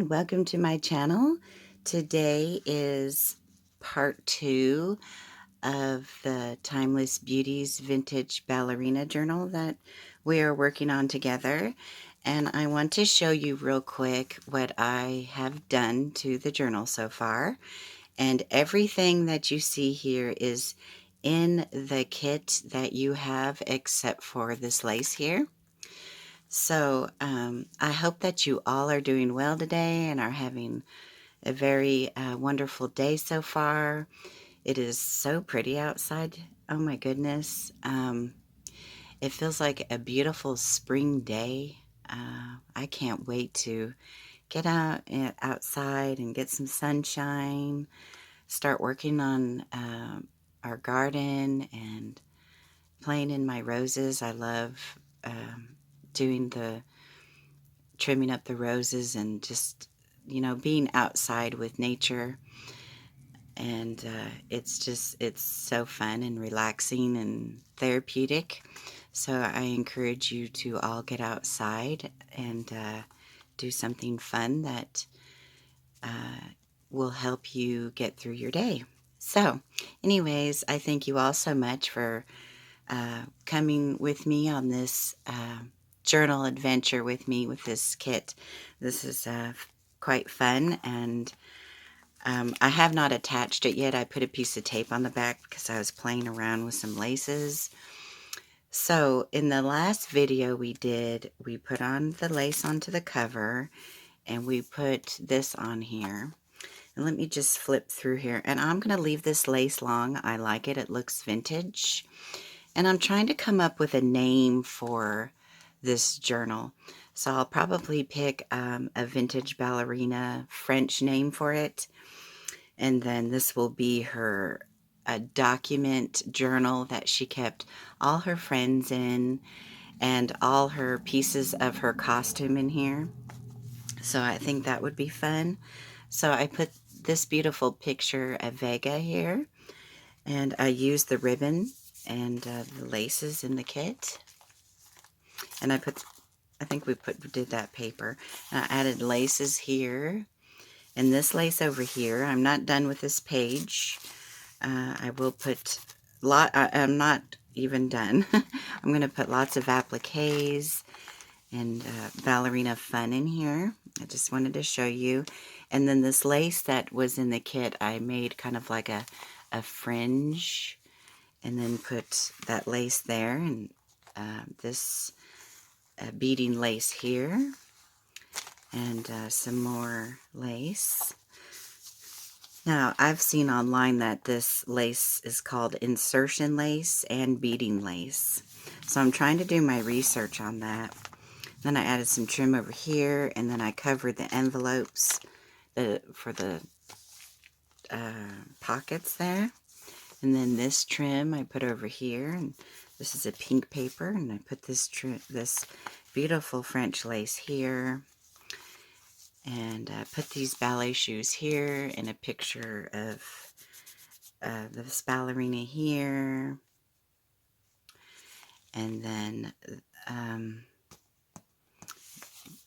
and welcome to my channel. Today is part 2 of the Timeless Beauties Vintage Ballerina journal that we are working on together. And I want to show you real quick what I have done to the journal so far. And everything that you see here is in the kit that you have except for this lace here. So I hope that you all are doing well today and are having a very wonderful day so far. It is so pretty outside. Oh my goodness. It feels like a beautiful spring day. I can't wait to get outside and get some sunshine, start working on our garden and playing in my roses. I love doing the trimming up the roses and just, being outside with nature. And it's so fun and relaxing and therapeutic. So I encourage you to all get outside and do something fun that will help you get through your day. So anyways, I thank you all so much for coming with me on this journal adventure with me with this kit. This is quite fun, and I have not attached it yet. I put a piece of tape on the back because I was playing around with some laces. So in the last video we put on the lace onto the cover, and we put this on here. And let me just flip through here, and I'm going to leave this lace long. I like it. It looks vintage. And I'm trying to come up with a name for this journal. So I'll probably pick a vintage ballerina French name for it. And then this will be her document journal that she kept all her friends in and all her pieces of her costume in here. So I think that would be fun. So I put this beautiful picture of Vega here, and I used the ribbon and the laces in the kit. And I think we did that paper. And I added laces here. And this lace over here, I'm not done with this page. I will put, I'm not even done. I'm going to put lots of appliques and ballerina fun in here. I just wanted to show you. And then this lace that was in the kit, I made kind of like a fringe, and then put that lace there, and this beading lace here, and some more lace. Now, I've seen online that this lace is called insertion lace and beading lace. So I'm trying to do my research on that. Then I added some trim over here, and then I covered the envelopes for the pockets there. And then this trim I put over here, and this is a pink paper, and I put this beautiful French lace here, and put these ballet shoes here, and a picture of this ballerina here, and then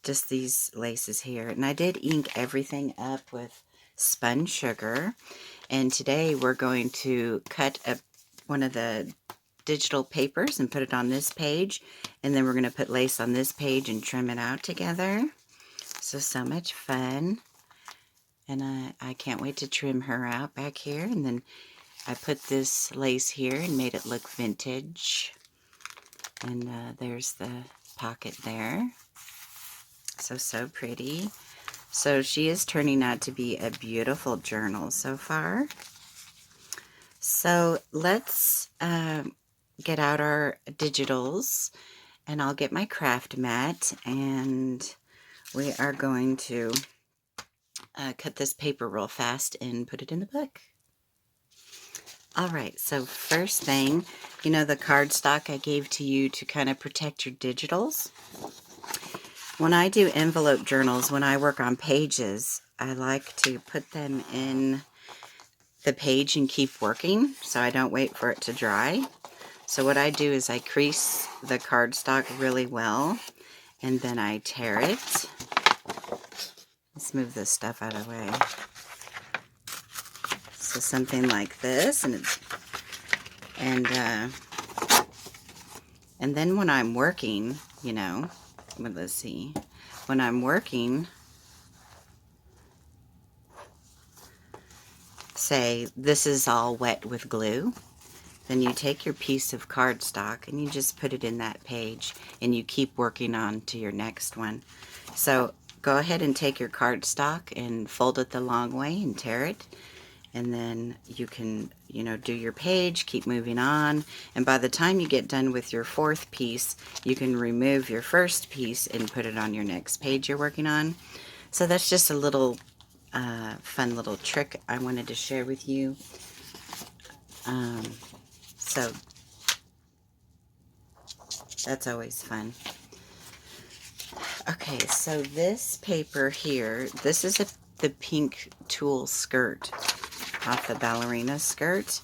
just these laces here. And I did ink everything up with spun sugar, and today we're going to cut up one of the digital papers and put it on this page, and then we're going to put lace on this page and trim it out together. So much fun. And I can't wait to trim her out back here. And then I put this lace here and made it look vintage, and there's the pocket there. So pretty. So she is turning out to be a beautiful journal so far. So let's get out our digitals, and I'll get my craft mat, and we are going to cut this paper real fast and put it in the book. Alright, so first thing, the cardstock I gave to you to kind of protect your digitals. When I do envelope journals, when I work on pages, I like to put them in the page and keep working, so I don't wait for it to dry. So what I do is I crease the cardstock really well, and then I tear it. Let's move this stuff out of the way. So something like this, and then when I'm working, you know, let's see, when I'm working, say this is all wet with glue, then you take your piece of cardstock and you just put it in that page and you keep working on to your next one. So go ahead and take your cardstock and fold it the long way and tear it. And then you can, you know, do your page, keep moving on. And by the time you get done with your fourth piece, you can remove your first piece and put it on your next page you're working on. So that's just a little fun little trick I wanted to share with you. So that's always fun. Okay, so this paper here, this is the pink tulle skirt off the Ballerina skirt.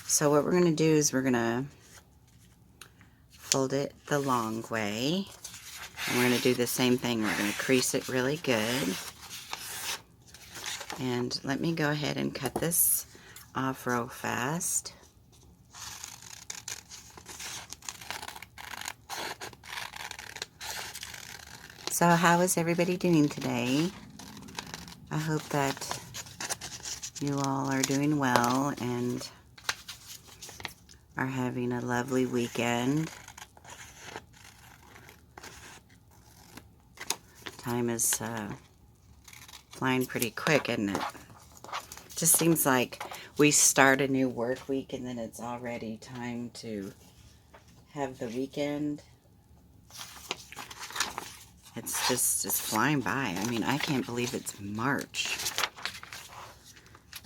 So what we're going to do is we're going to fold it the long way. And we're going to do the same thing. We're going to crease it really good. And let me go ahead and cut this off real fast. So how is everybody doing today? I hope that you all are doing well and are having a lovely weekend. Time is flying pretty quick, isn't it? Just seems like we start a new work week and then it's already time to have the weekend. It's just flying by. I mean, I can't believe it's March.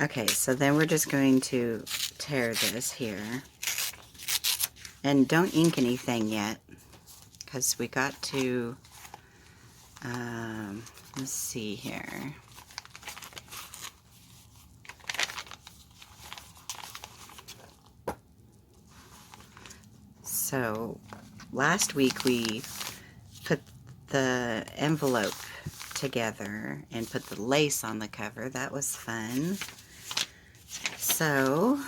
Okay, so then we're just going to tear this here. And don't ink anything yet, because we got to, let's see here. So last week we put the envelope together and put the lace on the cover. That was fun. So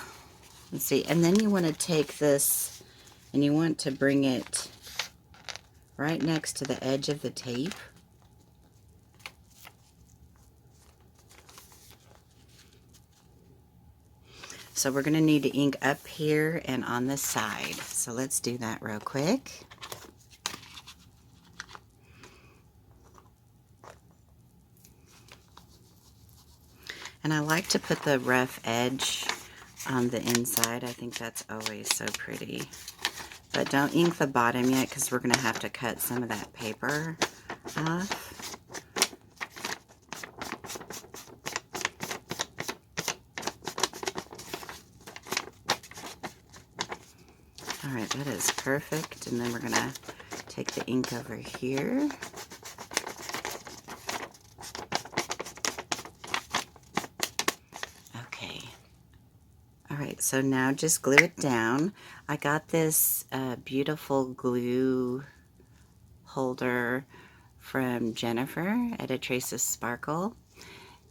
let's see, and then you want to take this and you want to bring it right next to the edge of the tape. So we're going to need to ink up here and on the side. So let's do that real quick. And I like to put the rough edge on the inside. I think that's always so pretty. But don't ink the bottom yet because we're going to have to cut some of that paper off. Alright, that is perfect. And then we're going to take the ink over here. Okay. Alright, so now just glue it down. I got this beautiful glue holder from Jennifer at A Trace of Sparkle.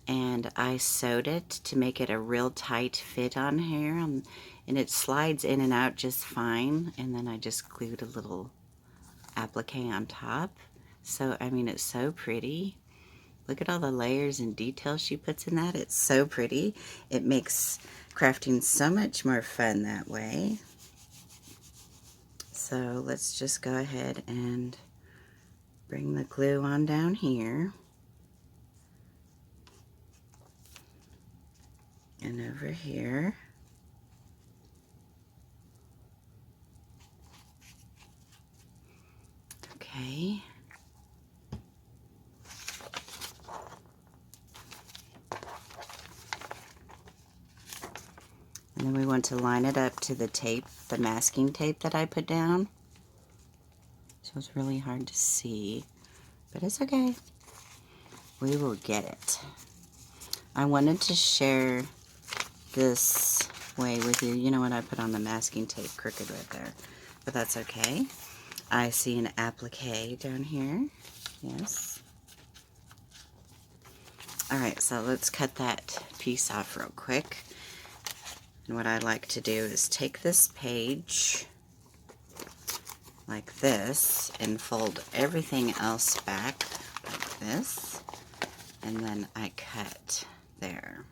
And I sewed it to make it a real tight fit on here. And it slides in and out just fine. And then I just glued a little applique on top. So, I mean, it's so pretty. Look at all the layers and details she puts in that. It's so pretty. It makes crafting so much more fun that way. So let's just go ahead and bring the glue on down here. And over here. Okay. And then we want to line it up to the tape, the masking tape that I put down. So it's really hard to see, but it's okay. We will get it. I wanted to share this way with you. You know what, I put on the masking tape crooked right there, but that's okay. I see an applique down here. Yes. Alright, so let's cut that piece off real quick. And what I like to do is take this page like this and fold everything else back like this, and then I cut there.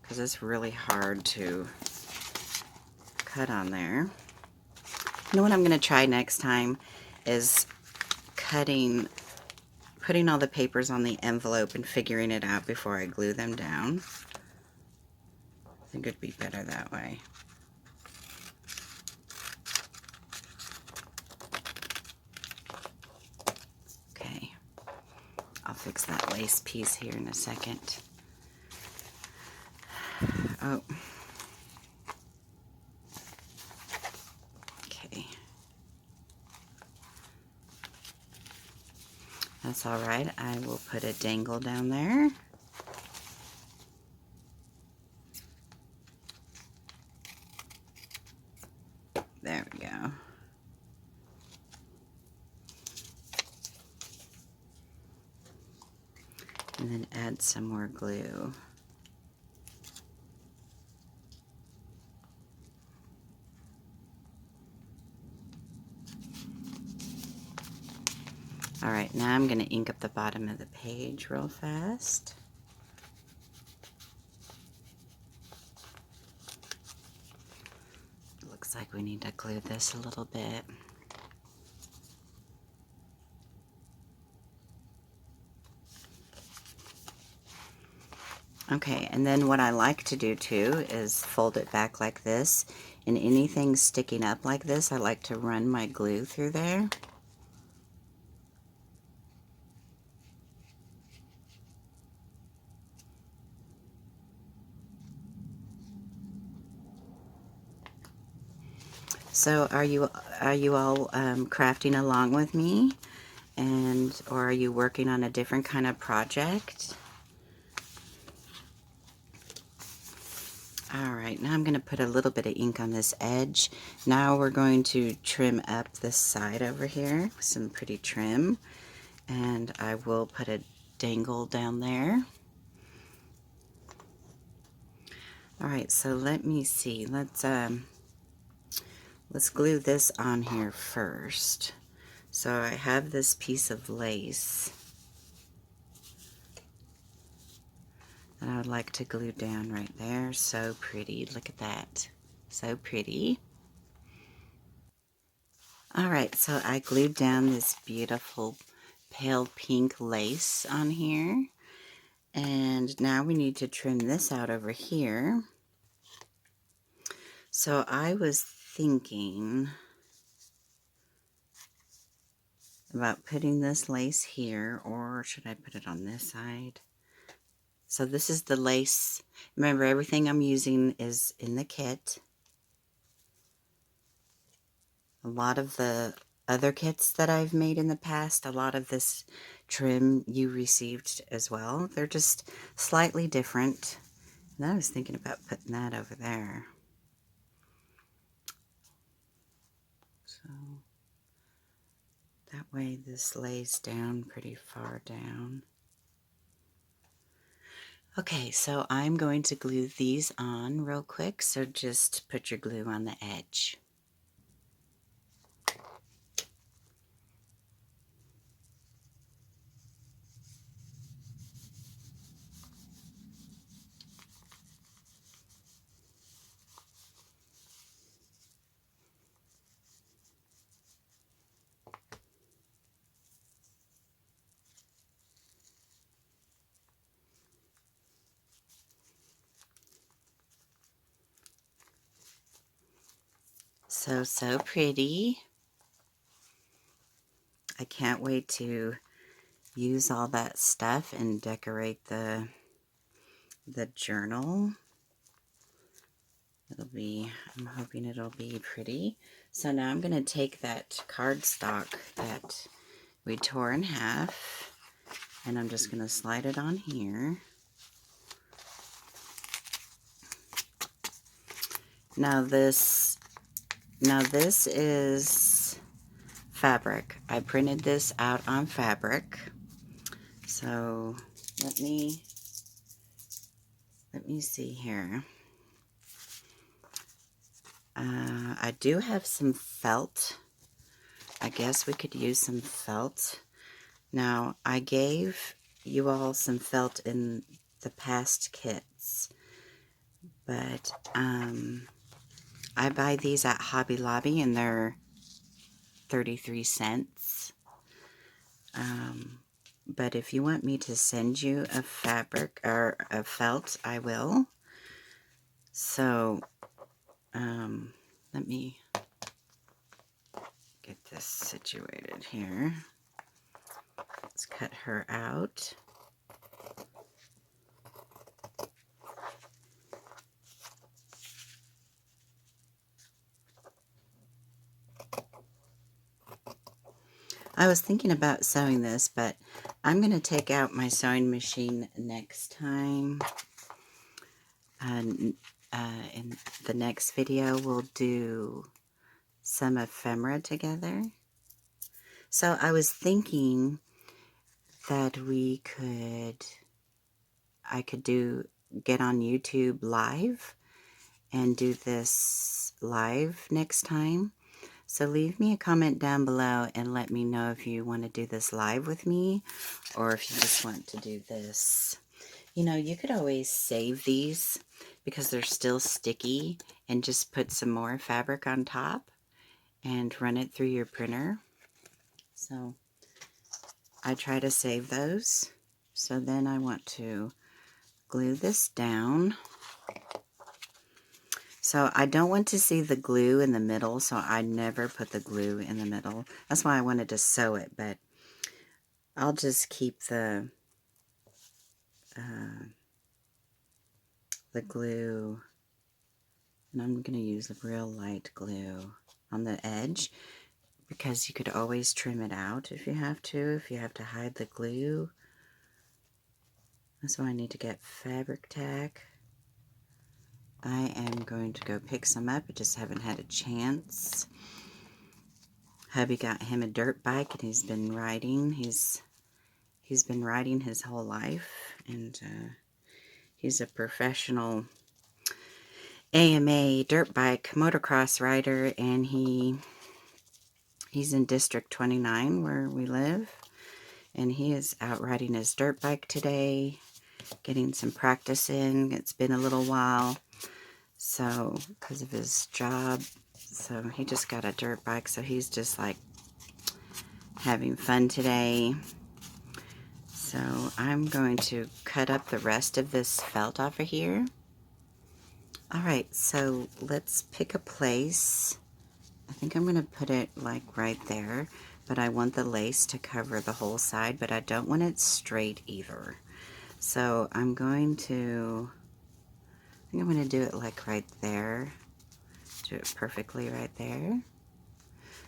Because it's really hard to cut on there. You know what I'm going to try next time is putting all the papers on the envelope and figuring it out before I glue them down. I think it'd be better that way. Okay, I'll fix that lace piece here in a second. Oh. Okay. That's all right. I will put a dangle down there. There we go. And then add some more glue. All right, now I'm going to ink up the bottom of the page real fast. Looks like we need to glue this a little bit. Okay, and then what I like to do too is fold it back like this, and anything sticking up like this, I like to run my glue through there. So are you all crafting along with me, or are you working on a different kind of project? Alright, now I'm going to put a little bit of ink on this edge. Now we're going to trim up this side over here with some pretty trim. And I will put a dangle down there. Alright, so let me see. Let's glue this on here first. So I have this piece of lace that I would like to glue down right there. So pretty. Look at that. So pretty. Alright, so I glued down this beautiful pale pink lace on here. And now we need to trim this out over here. So I was thinking about putting this lace here, or should I put it on this side? So this is the lace. Remember, everything I'm using is in the kit. A lot of the other kits that I've made in the past, a lot of this trim you received as well. They're just slightly different. And I was thinking about putting that over there. So that way this lays down pretty far down. Okay, so I'm going to glue these on real quick, so just put your glue on the edge. So pretty. I can't wait to use all that stuff and decorate the journal. I'm hoping it'll be pretty. So now I'm going to take that cardstock that we tore in half, and I'm just going to slide it on here. Now this is fabric. I printed this out on fabric. So let me see here. I do have some felt. I guess we could use some felt. Now, I gave you all some felt in the past kits, but I buy these at Hobby Lobby and they're 33 cents. But if you want me to send you a fabric or a felt, I will. So, let me get this situated here. Let's cut her out. I was thinking about sewing this, but I'm going to take out my sewing machine next time. In the next video, we'll do some ephemera together. So I was thinking that I could get on YouTube live and do this live next time. So leave me a comment down below and let me know if you want to do this live with me or if you just want to do this. You know, you could always save these because they're still sticky and just put some more fabric on top and run it through your printer. So I try to save those. So then I want to glue this down. So I don't want to see the glue in the middle, so I never put the glue in the middle. That's why I wanted to sew it, but I'll just keep the glue, and I'm going to use a real light glue on the edge because you could always trim it out if you have to hide the glue. That's why I need to get fabric tack. I am going to go pick some up. I just haven't had a chance. Hubby got him a dirt bike and he's been riding. He's been riding his whole life, and he's a professional AMA dirt bike motocross rider, and he's in District 29 where we live, and he is out riding his dirt bike today, getting some practice in. It's been a little while, so because of his job, so he just got a dirt bike, so he's just like having fun today. So I'm going to cut up the rest of this felt off of here. Alright, so let's pick a place. I think I'm going to put it like right there, but I want the lace to cover the whole side, but I don't want it straight either. So I think I'm going to do it like right there. Do it perfectly right there.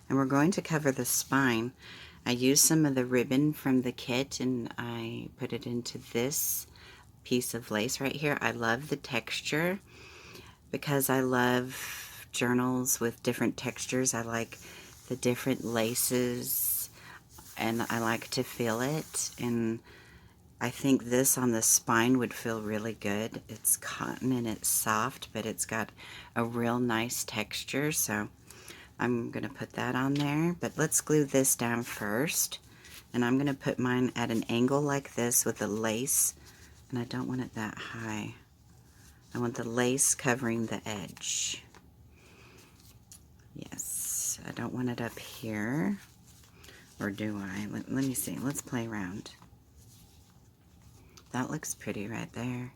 And we're going to cover the spine. I used some of the ribbon from the kit and I put it into this piece of lace right here. I love the texture because I love journals with different textures. I like the different laces and I like to feel it, and I think this on the spine would feel really good. It's cotton and it's soft, but it's got a real nice texture, so I'm going to put that on there. But let's glue this down first, and I'm going to put mine at an angle like this with the lace, and I don't want it that high. I want the lace covering the edge. Yes, I don't want it up here. Or do I? Let me see. Let's play around. That looks pretty right there.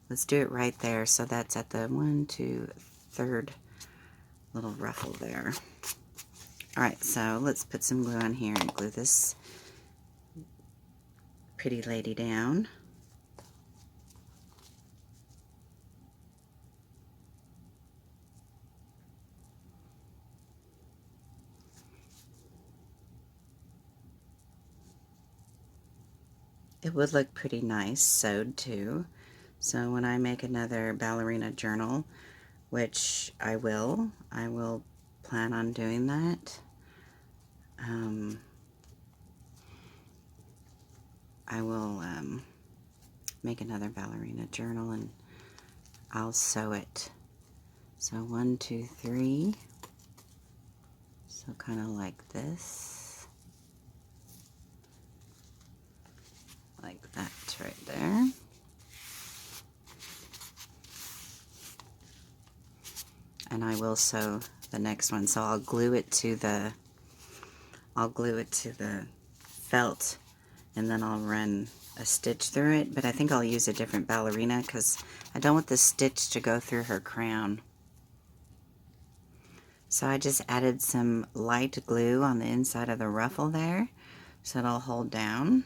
Let's do it right there. So that's at the 1, 2, 3rd little ruffle there. Alright, so let's put some glue on here and glue this pretty lady down. It would look pretty nice sewed too. So when I make another ballerina journal, which I will plan on doing that. I will make another ballerina journal and I'll sew it. So 1, 2, 3. So kind of like this. Like that right there. And I will sew the next one. So I'll glue it to the felt, and then I'll run a stitch through it. But I think I'll use a different ballerina because I don't want the stitch to go through her crown. So I just added some light glue on the inside of the ruffle there, so it'll hold down.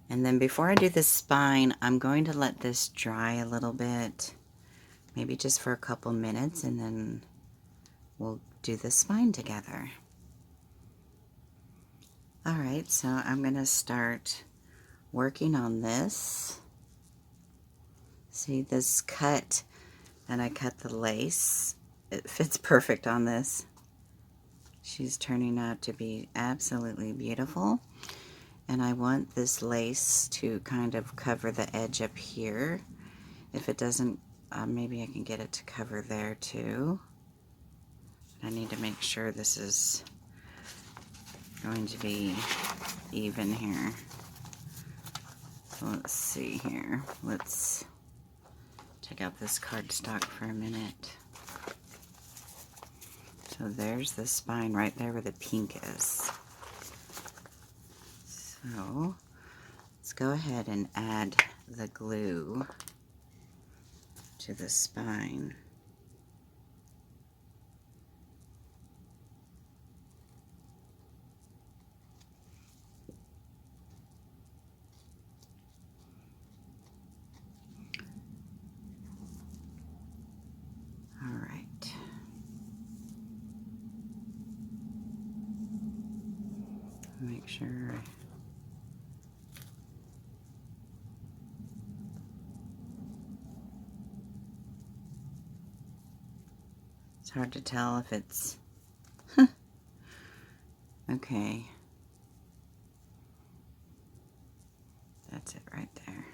And then before I do the spine, I'm going to let this dry a little bit, maybe just for a couple minutes, and then we'll do the spine together. Alright, so I'm going to start working on this. See this cut, and I cut the lace. It fits perfect on this. She's turning out to be absolutely beautiful. And I want this lace to kind of cover the edge up here. If it doesn't, maybe I can get it to cover there too. I need to make sure this is going to be even here. So let's see here. Let's check out this cardstock for a minute. So there's the spine right there where the pink is. So let's go ahead and add the glue to the spine. All right. Make sure it's hard to tell if it's okay. That's it right there.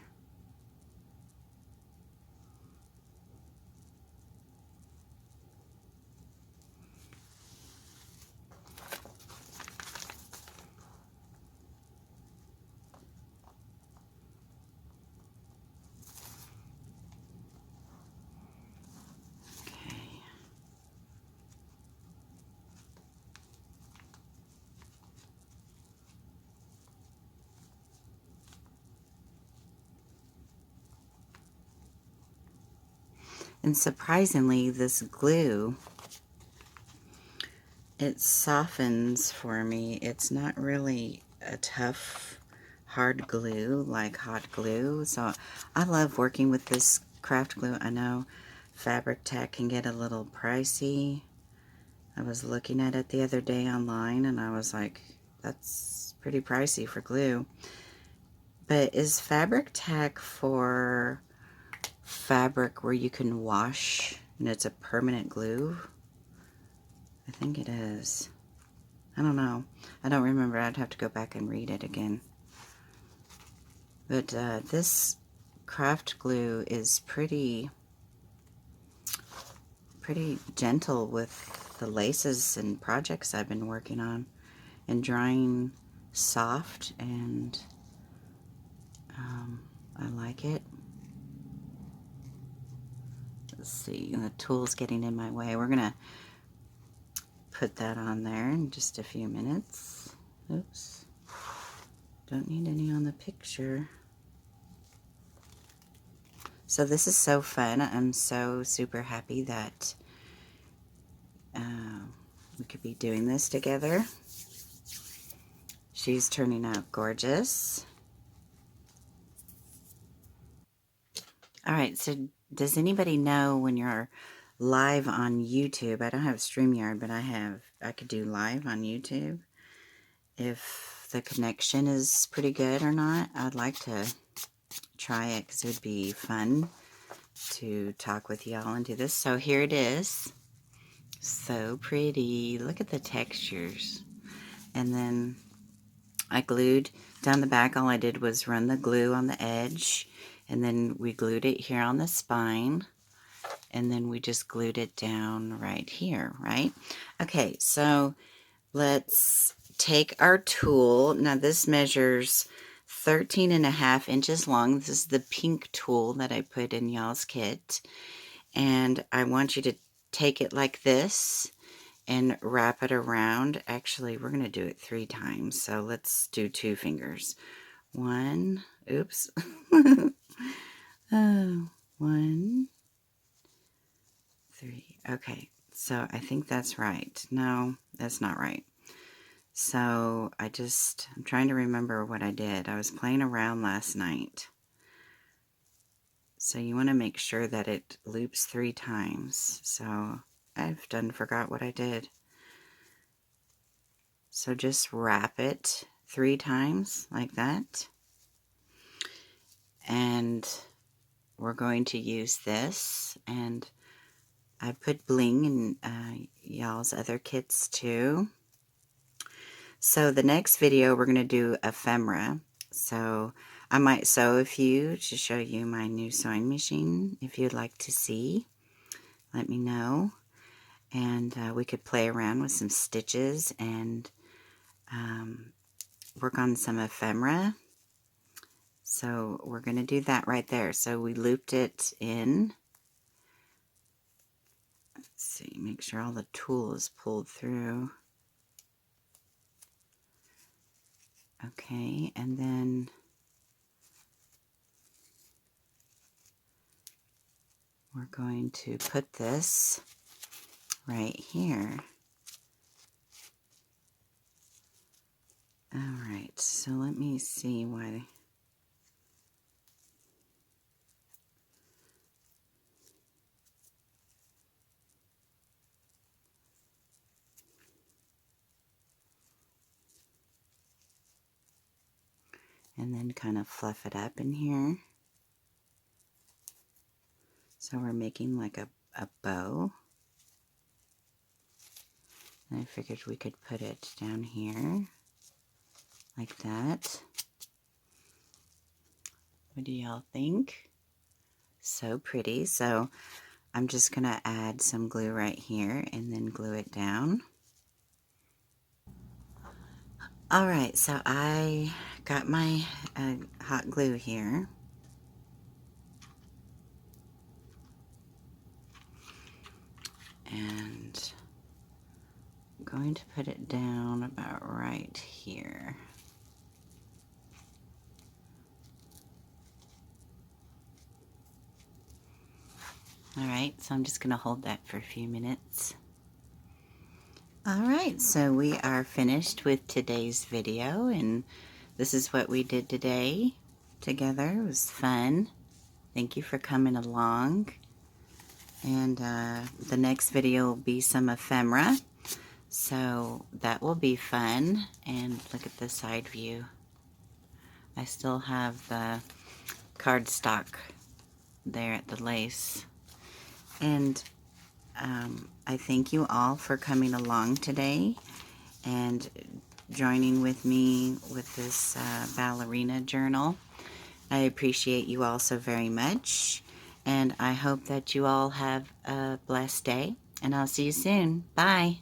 Okay. And surprisingly, this glue, it softens for me. It's not really a tough, hard glue like hot glue. So I love working with this craft glue. I know fabric tack can get a little pricey. I was looking at it the other day online and I was like, that's pretty pricey for glue. But is fabric tack for fabric where you can wash and it's a permanent glue? I think it is. I don't know. I don't remember. I'd have to go back and read it again. But this craft glue is pretty gentle with the laces and projects I've been working on, and drying soft, and I like it. Let's see, the tool's getting in my way. We're gonna put that on there in just a few minutes. Oops, don't need any on the picture. So this is so fun. I'm so super happy that we could be doing this together. She's turning out gorgeous. All right, so does anybody know when you're live on YouTube? I don't have StreamYard, but I could do live on YouTube. If the connection is pretty good or not, I'd like to try it because it would be fun to talk with y'all and do this. So here it is. So pretty. Look at the textures. And then I glued Down the back, all I did was run the glue on the edge, and then we glued it here on the spine, and then we just glued it down right here, right? Okay, so let's take our tool. Now this measures 13.5 inches long. This is the pink tool that I put in y'all's kit. And I want you to take it like this and wrap it around. Actually, we're going to do it 3 times. So let's do 2 fingers. 1, oops. Oh, 1, 3. Okay, so I think that's right. No, that's not right. So I'm trying to remember what I did. I was playing around last night. So you want to make sure that it loops 3 times. So I've forgot what I did. So just wrap it 3 times like that. And we're going to use this. And I put bling in y'all's other kits too. So the next video we're going to do ephemera. So I might sew a few to show you my new sewing machine. If you'd like to see, let me know. And we could play around with some stitches and work on some ephemera. So we're going to do that right there. So we looped it in. Let's see, make sure all the tulle is pulled through. Okay, and then we're going to put this right here. Alright, so let me see why. And then kind of fluff it up in here. So we're making like a bow. And I figured we could put it down here like that. What do y'all think? So pretty. So I'm just going to add some glue right here and then glue it down. Alright, so I got my hot glue here. And I'm going to put it down about right here. Alright, so I'm just going to hold that for a few minutes. Alright, so we are finished with today's video, and this is what we did today together. It was fun. Thank you for coming along. And the next video will be some ephemera, so that will be fun. And look at the side view. I still have the cardstock there at the lace. And I thank you all for coming along today and joining with me with this ballerina journal. I appreciate you all so very much, and I hope that you all have a blessed day, and I'll see you soon. Bye.